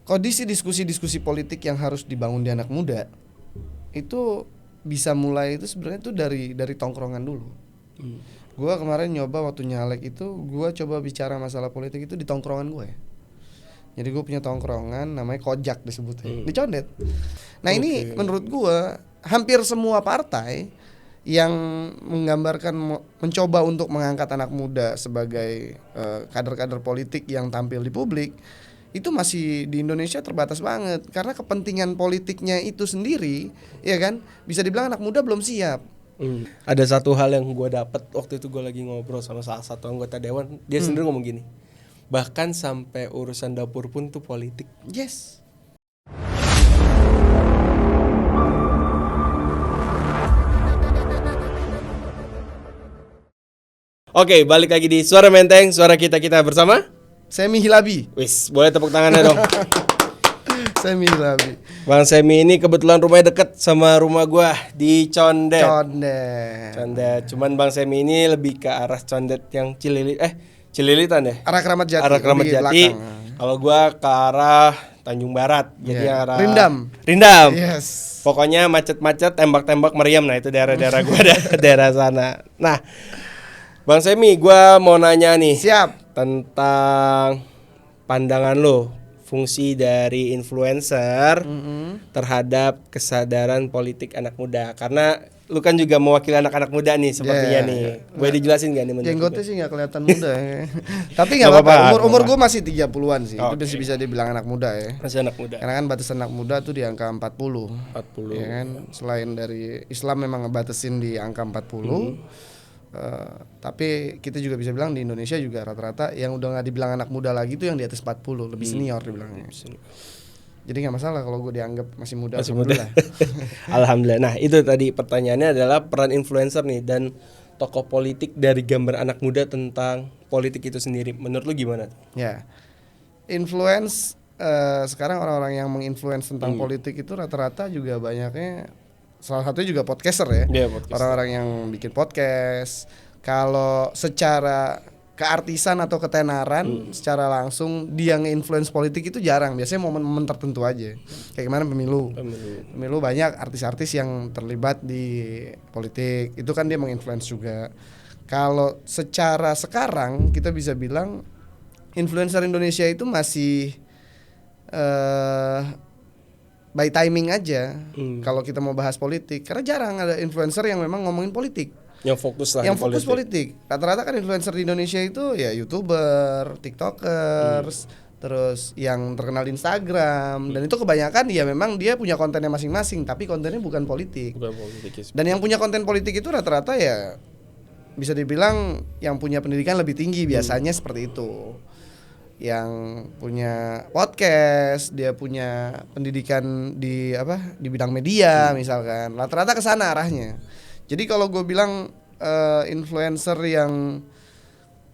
kondisi diskusi-diskusi politik yang harus dibangun di anak muda itu bisa mulai itu sebenarnya itu dari tongkrongan dulu. Gua kemarin nyoba waktu nyalek itu, gua coba bicara masalah politik itu di tongkrongan gue. Jadi gue punya tongkrongan namanya Kojak disebutnya, di Condet. Nah ini menurut gue hampir semua partai yang menggambarkan mencoba untuk mengangkat anak muda sebagai kader-kader politik yang tampil di publik itu masih di Indonesia terbatas banget karena kepentingan politiknya itu sendiri, ya kan? Bisa dibilang anak muda belum siap. Ada satu hal yang gue dapet waktu itu, gue lagi ngobrol sama salah satu anggota dewan, dia sendiri ngomong gini, bahkan sampai urusan dapur pun tuh politik. Yes. Oke, balik lagi di Suara Menteng, suara kita bersama Semi Hilabi. Wis, boleh tepuk tangannya dong. Semi Hilabi. Bang Semi ini kebetulan rumahnya deket sama rumah gua di Condet. Condet. Cuman Bang Semi ini lebih ke arah Condet yang Cililitan ya? Arah Kramat Jati. Arah Kramat Jati. Kalau gua ke arah Tanjung Barat. Jadi arah Rindam. Yes. Pokoknya macet-macet, tembak-tembak meriam. Nah, itu daerah-daerah gua daerah sana. Nah, Bang Semi, gua mau nanya nih. Siap. Tentang pandangan lo, fungsi dari influencer terhadap kesadaran politik anak muda. Karena lu kan juga mewakili anak-anak muda nih sepertinya nih. Boleh dijelasin gak nih? Jenggotnya sih gak kelihatan muda ya. Tapi gak apa-apa, umur gue masih 30-an sih. Itu masih bisa dibilang anak muda ya. Masih anak muda. Karena kan batas anak muda tuh di angka 40 ya kan. Selain dari Islam memang ngebatasin di angka 40. Tapi kita juga bisa bilang di Indonesia juga rata-rata yang udah gak dibilang anak muda lagi tuh yang di atas 40, lebih senior dibilangnya. Jadi gak masalah kalau gue dianggap masih muda. Alhamdulillah. Nah itu tadi pertanyaannya adalah peran influencer nih dan tokoh politik dari gambar anak muda tentang politik itu sendiri. Menurut lu gimana? Ya, influence sekarang orang-orang yang menginfluence tentang politik itu rata-rata juga banyaknya. Salah satunya juga podcaster ya. Orang-orang yang bikin podcast. Kalau secara keartisan atau ketenaran secara langsung dia nge-influence politik itu jarang. Biasanya momen-momen tertentu aja. Kayak kemarin pemilu banyak artis-artis yang terlibat di politik. Itu kan dia meng-influence juga. Kalau secara sekarang kita bisa bilang influencer Indonesia itu masih by timing aja kalau kita mau bahas politik. Karena jarang ada influencer yang memang ngomongin politik. Yang fokus politik. Rata-rata kan influencer di Indonesia itu ya YouTuber, TikTokers, terus yang terkenal di Instagram. Dan itu kebanyakan ya memang dia punya kontennya masing-masing, tapi kontennya bukan politik. Dan yang punya konten politik itu rata-rata ya bisa dibilang yang punya pendidikan lebih tinggi biasanya seperti itu. Yang punya podcast, dia punya pendidikan di bidang media misalkan. Rata-rata ke sana arahnya. Jadi kalau gue bilang influencer yang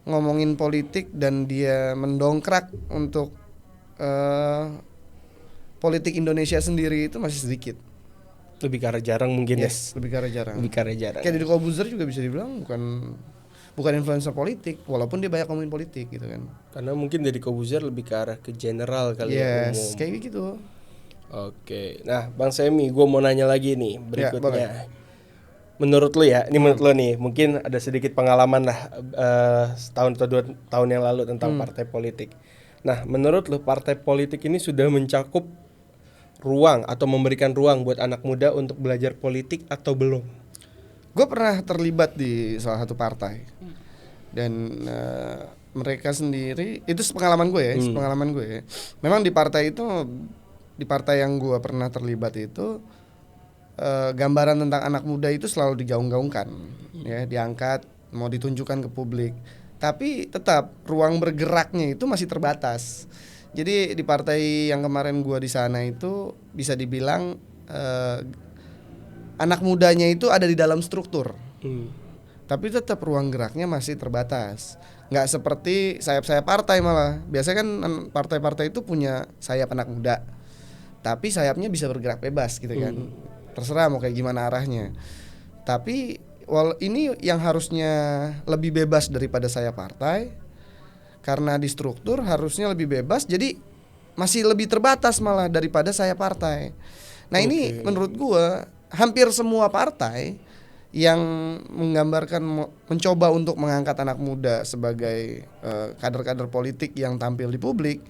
ngomongin politik dan dia mendongkrak untuk politik Indonesia sendiri itu masih sedikit. Lebih ke arah jarang mungkin ya. Lebih ke arah jarang. Kayak Deddy Corbuzier juga bisa dibilang bukan influencer politik, walaupun dia banyak ngomongin politik gitu kan. Karena mungkin Deddy Corbuzier lebih ke arah ke general kali ya. Yes, kayak gitu. Oke, nah Bang Semi, gue mau nanya lagi nih berikutnya. Menurut lu ya, ini menurut lu nih, mungkin ada sedikit pengalaman lah setahun atau 2 tahun yang lalu tentang partai politik. Nah, menurut lu partai politik ini sudah mencakup ruang atau memberikan ruang buat anak muda untuk belajar politik atau belum? Gue pernah terlibat di salah satu partai dan mereka sendiri itu pengalaman gue ya. Memang di partai yang gue pernah terlibat itu gambaran tentang anak muda itu selalu digaung-gaungkan, ya, diangkat, mau ditunjukkan ke publik. Tapi tetap ruang bergeraknya itu masih terbatas. Jadi di partai yang kemarin gue di sana itu bisa dibilang anak mudanya itu ada di dalam struktur, tapi tetap ruang geraknya masih terbatas. Nggak seperti sayap-sayap partai malah. Biasanya kan partai-partai itu punya sayap anak muda, tapi sayapnya bisa bergerak bebas gitu kan. Terserah mau kayak gimana arahnya. Tapi ini yang harusnya lebih bebas daripada sayap partai, karena di struktur harusnya lebih bebas. Jadi masih lebih terbatas malah daripada saya partai. Nah ini menurut gue hampir semua partai yang menggambarkan mencoba untuk mengangkat anak muda sebagai kader-kader politik yang tampil di publik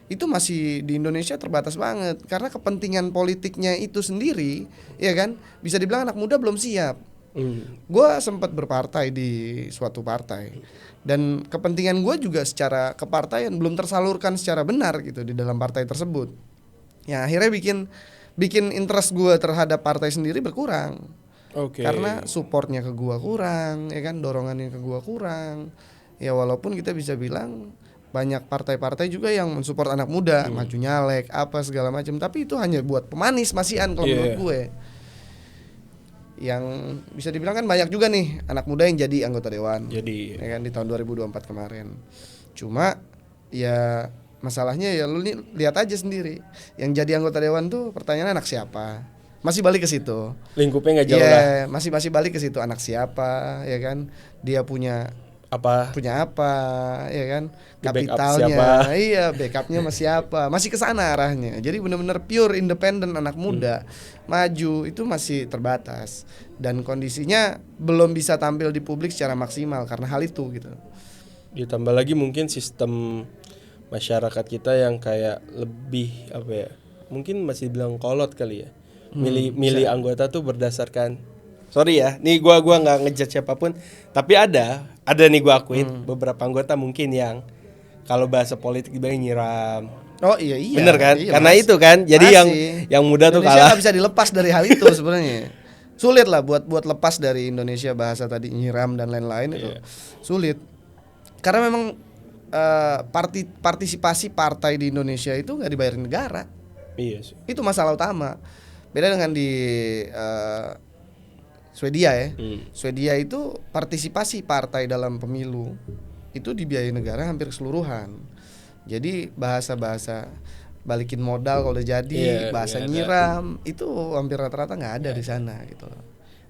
itu masih di Indonesia terbatas banget karena kepentingan politiknya itu sendiri, ya kan? Bisa dibilang anak muda belum siap. Gue sempat berpartai di suatu partai dan kepentingan gue juga secara kepartaian belum tersalurkan secara benar gitu di dalam partai tersebut. Ya akhirnya bikin interest gue terhadap partai sendiri berkurang. Karena supportnya ke gua kurang, ya kan, dorongannya ke gua kurang. Ya walaupun kita bisa bilang banyak partai-partai juga yang mensupport anak muda, maju nyalek, apa segala macam, tapi itu hanya buat pemanis masihan kalau menurut gue. Yang bisa dibilang kan banyak juga nih anak muda yang jadi anggota dewan. Ya kan di tahun 2024 kemarin. Cuma ya masalahnya ya lu lihat aja sendiri. Yang jadi anggota dewan tuh pertanyaannya anak siapa? Masih balik ke situ. Lingkupnya nggak jauh lah. Masih balik ke situ, anak siapa, ya kan? Dia punya apa, ya kan? Kapitalnya, iya, backupnya masih apa? Masih ke sana arahnya. Jadi benar-benar pure independen anak muda maju itu masih terbatas dan kondisinya belum bisa tampil di publik secara maksimal karena hal itu gitu. Ditambah lagi mungkin sistem masyarakat kita yang kayak lebih apa ya? Mungkin masih bilang kolot kali ya. Milih anggota tuh berdasarkan, sorry ya, nih gua nggak ngejudge siapapun, tapi ada nih gua akuin beberapa anggota mungkin yang kalau bahasa politik dibilang nyiram. Oh iya bener kan? Iya, karena itu kan jadi yang muda tuh kalah. Nggak bisa dilepas dari hal itu sebenarnya. Sulit lah buat lepas dari Indonesia bahasa tadi nyiram dan lain-lain itu sulit karena memang partisipasi partai di Indonesia itu nggak dibayarin negara. Iya sih. Itu masalah utama. Beda dengan di Swedia ya. Swedia itu partisipasi partai dalam pemilu itu dibiayai negara hampir keseluruhan. Jadi bahasa-bahasa balikin modal kalau udah jadi, bahasa nyiram itu hampir rata-rata nggak ada di sana gitu.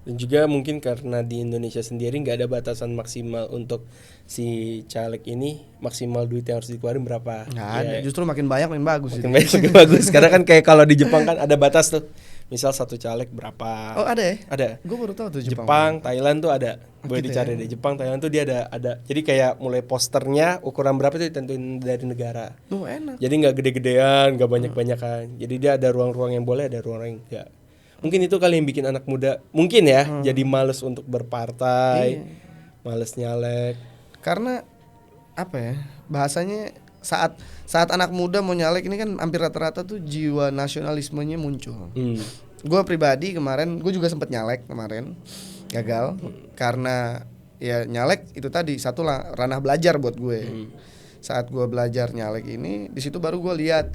Dan juga mungkin karena di Indonesia sendiri nggak ada batasan maksimal untuk si caleg ini, maksimal duit yang harus dikeluarin berapa. Nggak ada, justru makin banyak makin bagus. Makin bagus. Karena kan kayak kalau di Jepang kan ada batas tuh. Misal satu caleg berapa? Oh ada ya? Ada. Gue baru tahu tuh Jepang, Thailand tuh ada. Boleh dicari deh. Jepang, Thailand tuh dia ada. Jadi kayak mulai posternya ukuran berapa tuh ditentuin dari negara. Oh enak. Jadi nggak gede-gedean, nggak banyak-banyakan. Jadi dia ada ruang-ruang yang boleh, ada ruang yang enggak. Mungkin itu kali yang bikin anak muda mungkin ya jadi males untuk berpartai, males nyalek. Karena apa ya? Bahasanya saat anak muda mau nyalek ini kan hampir rata-rata tuh jiwa nasionalismenya muncul. Gue pribadi kemarin, gue juga sempet nyalek kemarin, gagal karena ya nyalek itu tadi satu lah ranah belajar buat gue. Saat gue belajar nyalek ini, di situ baru gue lihat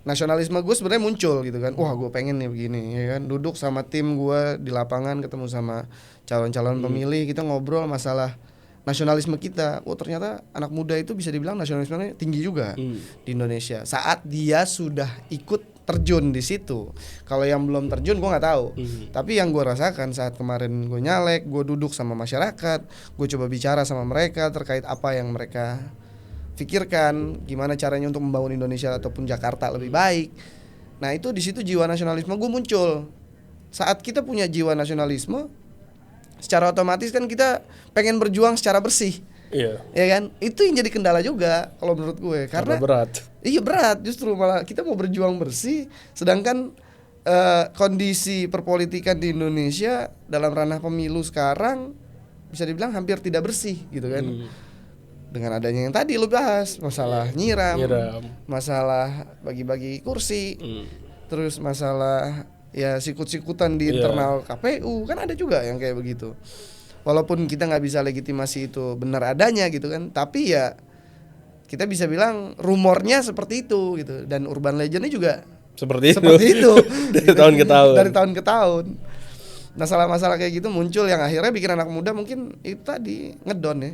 nasionalisme gue sebenarnya muncul gitu kan. Wah gue pengen nih begini ya kan, duduk sama tim gue di lapangan, ketemu sama calon-calon pemilih, kita ngobrol masalah nasionalisme kita. Oh ternyata anak muda itu bisa dibilang nasionalismenya tinggi juga di Indonesia saat dia sudah ikut terjun di situ. Kalau yang belum terjun gue nggak tahu. Tapi yang gue rasakan saat kemarin gue nyalek, gue duduk sama masyarakat, gue coba bicara sama mereka terkait apa yang mereka pikirkan, gimana caranya untuk membangun Indonesia ataupun Jakarta lebih baik. Nah itu di situ jiwa nasionalisme gue muncul. Saat kita punya jiwa nasionalisme, secara otomatis kan kita pengen berjuang secara bersih. Iya. Ya kan? Itu yang jadi kendala juga kalau menurut gue. Karena berat. Iya berat, justru malah kita mau berjuang bersih, sedangkan kondisi perpolitikan di Indonesia dalam ranah pemilu sekarang bisa dibilang hampir tidak bersih gitu kan. Dengan adanya yang tadi lu bahas, masalah nyiram, masalah bagi-bagi kursi, terus masalah ya sikut-sikutan di internal KPU, kan ada juga yang kayak begitu. Walaupun kita nggak bisa legitimasi itu benar adanya gitu kan, tapi ya kita bisa bilang rumornya seperti itu gitu, dan urban legendnya juga seperti itu. Dari tahun ke tahun. Dari tahun ke tahun. Masalah-masalah kayak gitu muncul yang akhirnya bikin anak muda mungkin itu tadi ngedon ya.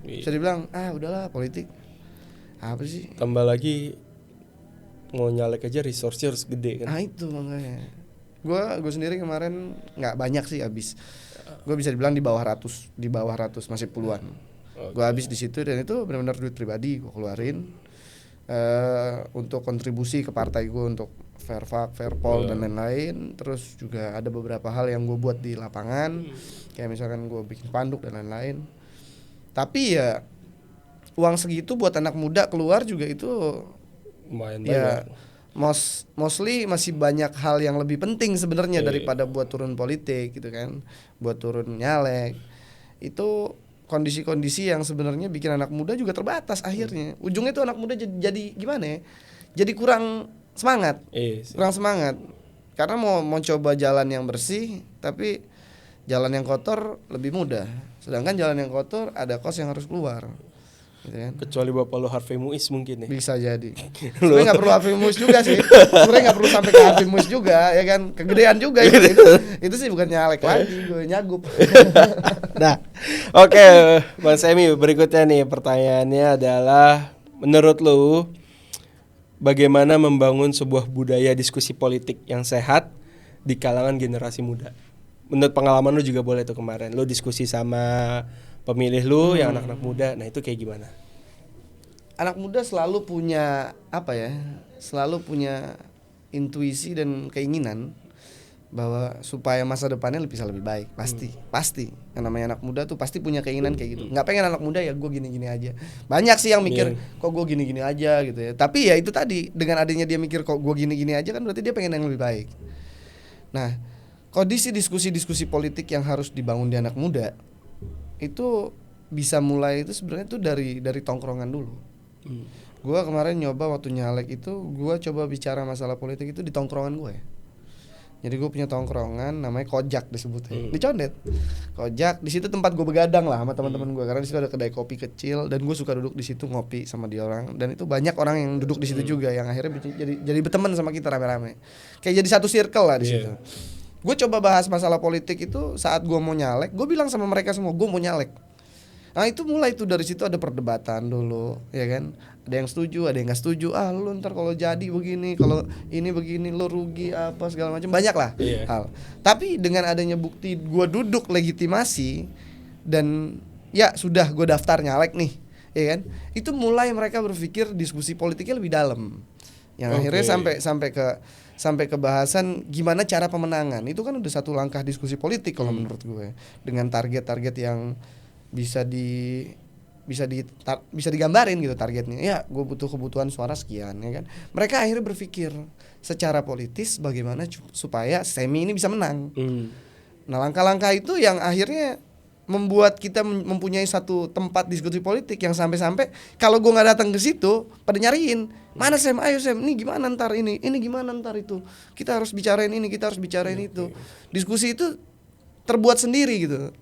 Bisa dibilang udahlah politik apa sih, tambah lagi mau nyalek aja resource-nya harus gede kan. Itu makanya gue sendiri kemarin nggak banyak sih habis, gue bisa dibilang di bawah ratus masih puluhan. Gue habis di situ dan itu benar-benar duit pribadi gue keluarin. untuk kontribusi ke partai gue untuk Fairfax, Fairpol dan lain-lain. Terus juga ada beberapa hal yang gue buat di lapangan, kayak misalkan gue bikin spanduk dan lain-lain. Tapi ya uang segitu buat anak muda keluar juga itu lumayan ya banyak. mostly masih banyak hal yang lebih penting sebenarnya daripada buat turun politik gitu kan, buat turun nyalek. Itu kondisi-kondisi yang sebenarnya bikin anak muda juga terbatas akhirnya. Ujungnya tuh anak muda jadi gimana ya? Jadi kurang semangat. Kurang semangat. Karena mau coba jalan yang bersih, tapi jalan yang kotor lebih mudah. Sedangkan jalan yang kotor ada kos yang harus keluar. Gitu kan? Kecuali bapak lo Harvey Muiz mungkin ya. Bisa jadi. Sebenarnya nggak perlu Harvey Muiz juga sih. Sebenarnya nggak perlu sampai ke Harvey Muiz juga, ya kan? Kegedean juga itu sih bukan nyalek lagi, gue nyagup. Nah, oke, Bang Semi, berikutnya nih pertanyaannya adalah, menurut lu bagaimana membangun sebuah budaya diskusi politik yang sehat di kalangan generasi muda? Menurut pengalaman lu juga boleh tuh, kemarin lu diskusi sama pemilih lu yang anak-anak muda, nah itu kayak gimana? Anak muda selalu punya apa ya? Selalu punya intuisi dan keinginan bahwa supaya masa depannya bisa lebih baik. Pasti. Yang namanya anak muda tuh pasti punya keinginan kayak gitu. Nggak pengen anak muda ya gue gini-gini aja. Banyak sih yang mikir kok gue gini-gini aja gitu ya. Tapi ya itu tadi, dengan adanya dia mikir kok gue gini-gini aja kan berarti dia pengen yang lebih baik. Nah, kondisi diskusi-diskusi politik yang harus dibangun di anak muda itu bisa mulai itu sebenarnya tuh dari tongkrongan dulu. Gua kemarin nyoba waktu nyalek itu, gua coba bicara masalah politik itu di tongkrongan gue. Jadi gue punya tongkrongan namanya Kojak disebutnya, di Condet. Kojak, di situ tempat gue begadang lah sama teman-teman gue, karena di situ ada kedai kopi kecil dan gue suka duduk di situ ngopi sama dia orang, dan itu banyak orang yang duduk di situ juga yang akhirnya jadi berteman sama kita rame-rame. Kayak jadi satu circle lah di situ. Gue coba bahas masalah politik itu saat gue mau nyalek, gue bilang sama mereka semua gue mau nyalek. Nah itu mulai tuh dari situ ada perdebatan dulu, ya kan? Ada yang setuju, ada yang nggak setuju. Lu ntar kalau jadi begini, kalau ini begini, lo rugi apa segala macam, banyak lah hal. Tapi dengan adanya bukti gue duduk legitimasi dan ya sudah gue daftar nyalek nih, ya kan? Itu mulai mereka berpikir diskusi politiknya lebih dalam. Yang akhirnya sampai ke bahasan gimana cara pemenangan. Itu kan udah satu langkah diskusi politik kalau menurut gue, dengan target-target yang bisa digambarin gitu targetnya. Ya, gue butuh kebutuhan suara sekian, ya kan. Mereka akhirnya berpikir secara politis bagaimana supaya Semi ini bisa menang. Nah, langkah-langkah itu yang akhirnya membuat kita mempunyai satu tempat diskusi politik yang sampai-sampai kalau gue nggak datang ke situ pada nyariin, mana Sam, ayo Sam, ini gimana ntar ini gimana ntar itu, kita harus bicarain ini, kita harus bicarain itu. Diskusi itu terbuat sendiri gitu,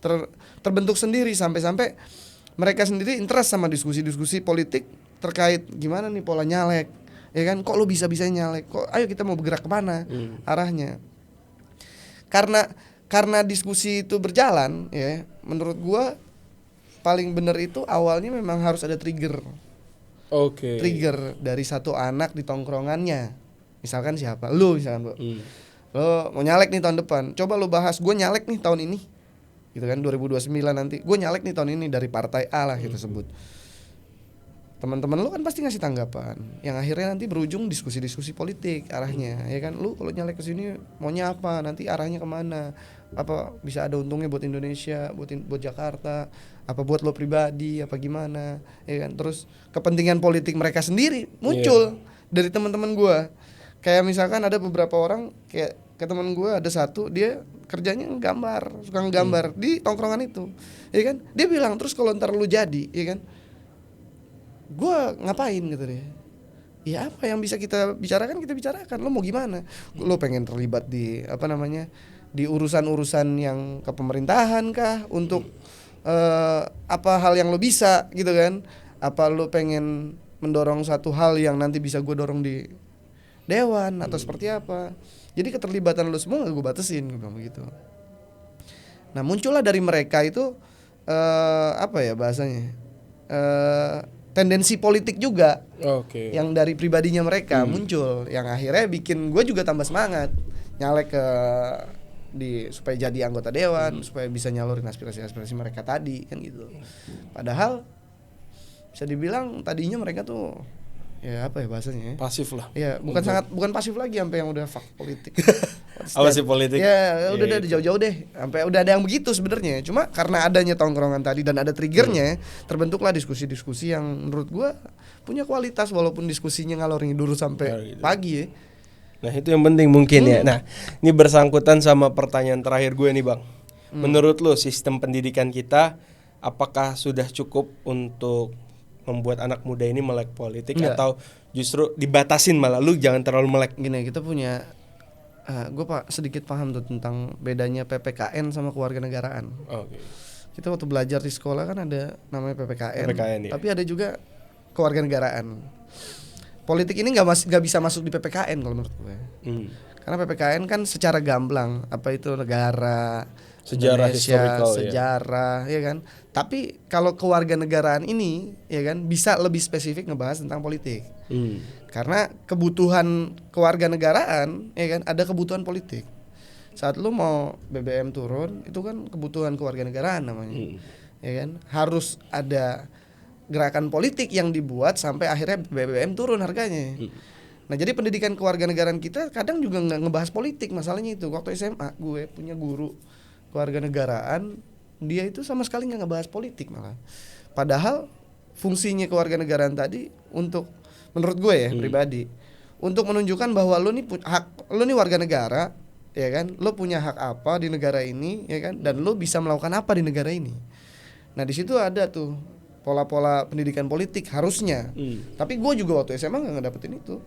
terbentuk sendiri sampai mereka sendiri interest sama diskusi-diskusi politik terkait gimana nih pola nyalek, ya kan? Kok lo bisa nyalek? Kok ayo kita mau bergerak kemana arahnya? Karena diskusi itu berjalan, ya, menurut gua paling benar itu awalnya memang harus ada trigger. Trigger dari satu anak di tongkrongannya. Misalkan siapa? Lu misalkan, lo mau nyalek nih tahun depan. Coba lo bahas, gua nyalek nih tahun ini. Gitu kan, 2029 nanti. Gua nyalek nih tahun ini dari partai A lah kita sebut. Teman-teman lu kan pasti ngasih tanggapan yang akhirnya nanti berujung diskusi-diskusi politik arahnya, ya kan? Lu kalau nyalek ke sini maunya apa? Nanti arahnya kemana? Apa bisa ada untungnya buat Indonesia, buat Jakarta? Apa buat lo pribadi? Apa gimana? Ya kan? Terus kepentingan politik mereka sendiri muncul dari teman-teman gua. Kayak misalkan ada beberapa orang, kayak teman gua ada satu, dia kerjanya nggambar, suka nggambar di tongkrongan itu, ya kan? Dia bilang, terus kalau ntar lu jadi, ya kan? Gua ngapain gitu deh. Ya apa yang bisa kita bicarakan, lo mau gimana? Lo pengen terlibat di di urusan-urusan yang kepemerintahan kah, untuk apa hal yang lo bisa gitu kan? Apa lo pengen mendorong satu hal yang nanti bisa gue dorong di dewan atau seperti apa? Jadi keterlibatan lo semua gak gue batasin, gue bilang begitu. Nah, muncullah dari mereka itu apa ya bahasanya, tendensi politik juga, yang dari pribadinya mereka muncul, yang akhirnya bikin gue juga tambah semangat nyalek supaya jadi anggota dewan, supaya bisa nyalurin aspirasi-aspirasi mereka tadi kan gitu. Padahal bisa dibilang tadinya mereka tuh ya apa ya bahasanya? Pasif lah. Ya, bukan pasif lagi sampai yang udah fuck politik. Apa sih politik? Ya, udah jauh-jauh deh. Sampai udah ada yang begitu sebenarnya. Cuma karena adanya tongkrongan tadi dan ada triggernya, terbentuklah diskusi-diskusi yang menurut gua punya kualitas walaupun diskusinya ngalor ngidul sampai pagi ya. Nah, itu yang penting mungkin ya. Nah, ini bersangkutan sama pertanyaan terakhir gue nih, Bang. Menurut lo sistem pendidikan kita apakah sudah cukup untuk membuat anak muda ini melek politik atau justru dibatasin malah lu jangan terlalu melek? Gini, kita punya gue sedikit paham tuh tentang bedanya PPKN sama kewarganegaraan. Oke. Kita waktu belajar di sekolah kan ada namanya PPKN ya. tapi ada juga kewarganegaraan. Politik ini nggak bisa masuk di PPKN kalau menurut gue. Karena PPKN kan secara gamblang apa itu negara, sejarah, Indonesia, sejarah, ya kan. Tapi kalau kewarganegaraan ini, ya kan, bisa lebih spesifik ngebahas tentang politik. Karena kebutuhan kewarganegaraan, ya kan, ada kebutuhan politik. Saat lu mau BBM turun, itu kan kebutuhan kewarganegaraan namanya, ya kan. Harus ada gerakan politik yang dibuat sampai akhirnya BBM turun harganya. Nah, jadi pendidikan kewarganegaraan kita kadang juga nggak ngebahas politik, masalahnya itu. Waktu SMA gue punya guru kewarganegaraan, dia itu sama sekali nggak ngebahas politik malah. Padahal fungsinya kewarganegaraan tadi untuk, menurut gue ya pribadi, untuk menunjukkan bahwa lu nih warga negara, ya kan, lu punya hak apa di negara ini, ya kan, dan lu bisa melakukan apa di negara ini. Nah, di situ ada tuh pola-pola pendidikan politik harusnya. Tapi gue juga waktu SMA nggak ngedapetin itu.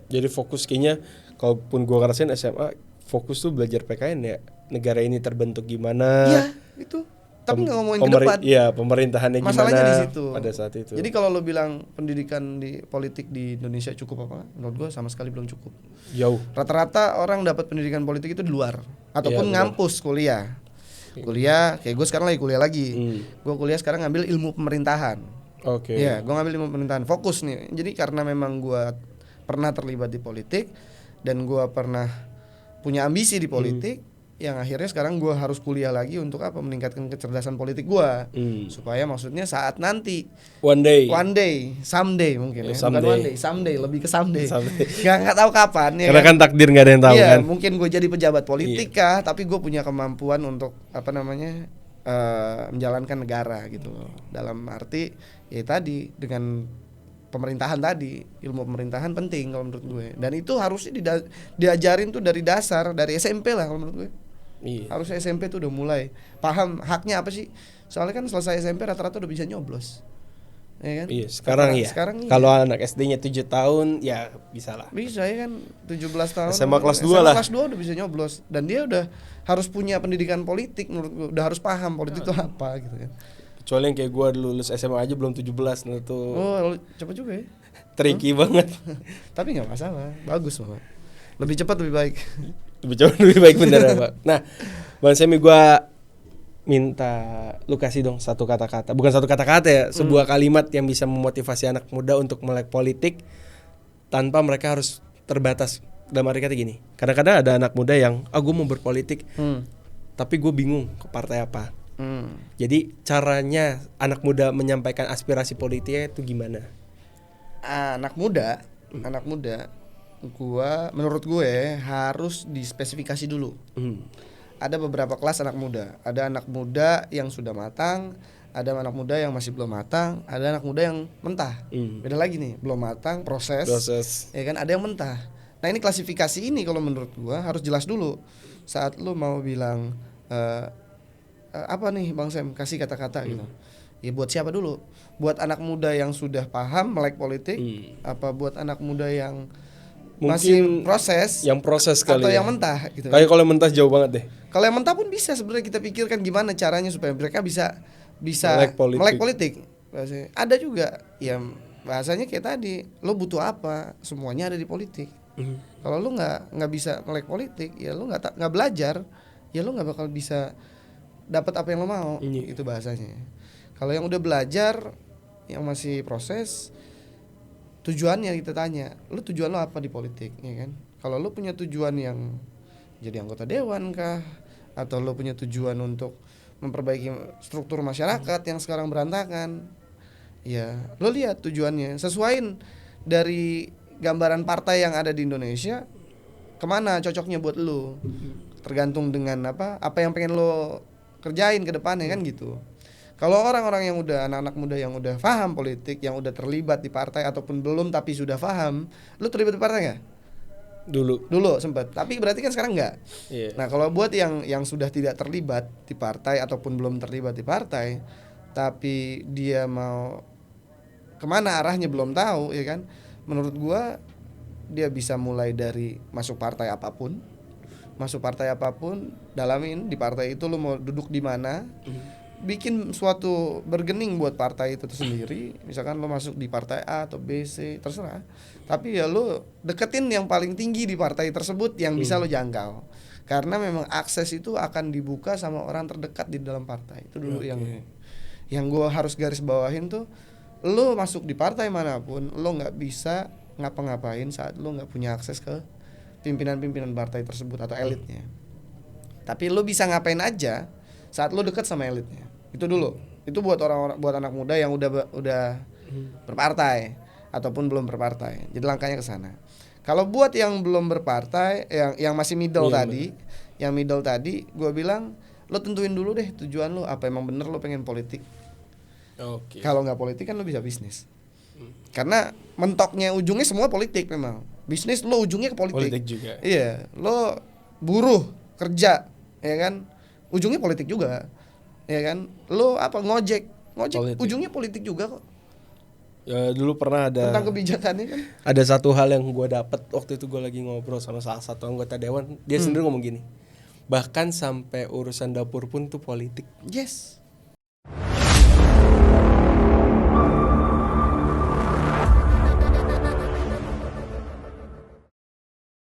Jadi fokus kayaknya, kalaupun gue ngerasain SMA, fokus tuh belajar PKN ya, negara ini terbentuk gimana. Iya, itu. Tapi nggak ngomongin ke depan. Iya, pemerintahannya gimana. Masalahnya di situ. Pada saat itu. Jadi kalau lo bilang pendidikan di politik di Indonesia cukup apa? Menurut gue sama sekali belum cukup. Jauh. Rata-rata orang dapat pendidikan politik itu di luar ataupun ngampus kuliah. Kuliah, kayak gue sekarang lagi kuliah lagi. Gue kuliah sekarang ngambil ilmu pemerintahan. Oke. Iya, gue ngambil ilmu pemerintahan. Fokus nih. Jadi karena memang gue pernah terlibat di politik dan gue pernah punya ambisi di politik, yang akhirnya sekarang gue harus kuliah lagi untuk apa? Meningkatkan kecerdasan politik gue, supaya maksudnya saat nanti one day, someday mungkin ya, someday. bukan one day, someday, lebih ke someday. nggak tahu kapan ya. Karena kan takdir nggak ada yang tahu kan. Mungkin gue jadi pejabat politik kah, tapi gue punya kemampuan untuk apa namanya menjalankan negara gitu loh. Dalam arti ya tadi dengan pemerintahan tadi, ilmu pemerintahan penting kalau menurut gue. Dan itu harusnya diajarin tuh dari dasar, dari SMP lah kalau menurut gue. Harusnya SMP tuh udah mulai paham haknya apa sih. Soalnya kan selesai SMP rata-rata udah bisa nyoblos. Ya kan? Iya, sekarang iya. Kalau anak SD-nya 7 tahun ya bisa lah. Bisa ya kan, 17 tahun. SMA kelas 2 lah. Kelas 2 udah bisa nyoblos dan dia udah harus punya pendidikan politik menurut gue, udah harus paham politik itu apa gitu kan. Kecuali yang kayak gue lulus SMA aja belum 17 nah tuh. Oh, cepet juga ya. Tricky banget. Tapi nggak masalah, bagus Bapak. Lebih cepat lebih baik. Lebih baik bener ya Pak. Nah, Bang Semi gue minta lu kasih dong satu kata-kata, bukan satu kata-kata ya, sebuah kalimat yang bisa memotivasi anak muda untuk melek politik tanpa mereka harus terbatas. Dalam arti kata gini, kadang-kadang ada anak muda yang gue mau berpolitik, tapi gue bingung ke partai apa. Jadi caranya anak muda menyampaikan aspirasi politiknya itu gimana? Anak muda, menurut gue harus dispesifikasi dulu. Ada beberapa kelas anak muda. Ada anak muda yang sudah matang, ada anak muda yang masih belum matang, ada anak muda yang mentah. Beda lagi nih, belum matang, proses. Ya kan, ada yang mentah. Nah, ini klasifikasi ini kalau menurut gue harus jelas dulu. Saat lu mau bilang apa nih Bang Sam, kasih kata-kata gitu. Ya buat siapa dulu? Buat anak muda yang sudah paham melek politik, apa buat anak muda yang mungkin masih proses, yang proses kali atau ya, yang mentah gitu. Kayak kalau yang mentah jauh banget deh. Kalau yang mentah pun bisa sebenarnya kita pikirkan gimana caranya supaya mereka bisa melek politik. Ada juga yang bahasanya kayak tadi, lo butuh apa? Semuanya ada di politik. Kalau lo nggak bisa melek politik, ya lo nggak belajar, ya lo nggak bakal bisa dapat apa yang lo mau. Itu bahasanya. Kalau yang udah belajar, yang masih proses, tujuannya kita tanya, lu tujuan lo apa di politik, ya kan? Kalau lu punya tujuan yang jadi anggota dewan kah, atau lu punya tujuan untuk memperbaiki struktur masyarakat yang sekarang berantakan, ya lu lihat tujuannya, sesuaiin dari gambaran partai yang ada di Indonesia kemana cocoknya buat lu, tergantung dengan apa yang pengen lo kerjain ke depannya kan gitu. Kalau orang-orang yang udah anak-anak muda yang udah paham politik, yang udah terlibat di partai ataupun belum tapi sudah paham, lu terlibat di partai nggak? Dulu sempat, tapi berarti kan sekarang nggak. Nah kalau buat yang sudah tidak terlibat di partai ataupun belum terlibat di partai, tapi dia mau kemana arahnya belum tahu, ya kan? Menurut gua dia bisa mulai dari masuk partai apapun, dalamin di partai itu lu mau duduk di mana, bikin suatu bergening buat partai itu sendiri. Misalkan lo masuk di partai A atau B, C, terserah. Tapi ya lo deketin yang paling tinggi di partai tersebut yang bisa lo jangkau. Karena memang akses itu akan dibuka sama orang terdekat di dalam partai. Itu dulu yang gue harus garis bawahin tuh. Lo masuk di partai manapun, lo nggak bisa ngapa-ngapain saat lo nggak punya akses ke pimpinan-pimpinan partai tersebut atau elitnya. Tapi lo bisa ngapain aja saat lo dekat sama elitnya. Itu dulu. Itu buat orang-orang, buat anak muda yang udah berpartai ataupun belum berpartai. Jadi langkahnya ke sana. Kalau buat yang belum berpartai, yang masih middle tadi, gue bilang lo tentuin dulu deh tujuan lo apa, emang bener lo pengen politik. Kalau nggak politik kan lo bisa bisnis. Karena mentoknya ujungnya semua politik memang. Bisnis lo ujungnya ke politik. Politik juga. Iya, lo buruh kerja, ya kan? Ujungnya politik juga. Ya kan? Lo ngojek politik. Ujungnya politik juga kok. Ya dulu pernah ada tentang kebijakannya kan. Ada satu hal yang gue dapet waktu itu, gue lagi ngobrol sama salah satu anggota dewan, dia sendiri ngomong gini. Bahkan sampai urusan dapur pun tuh politik. Yes.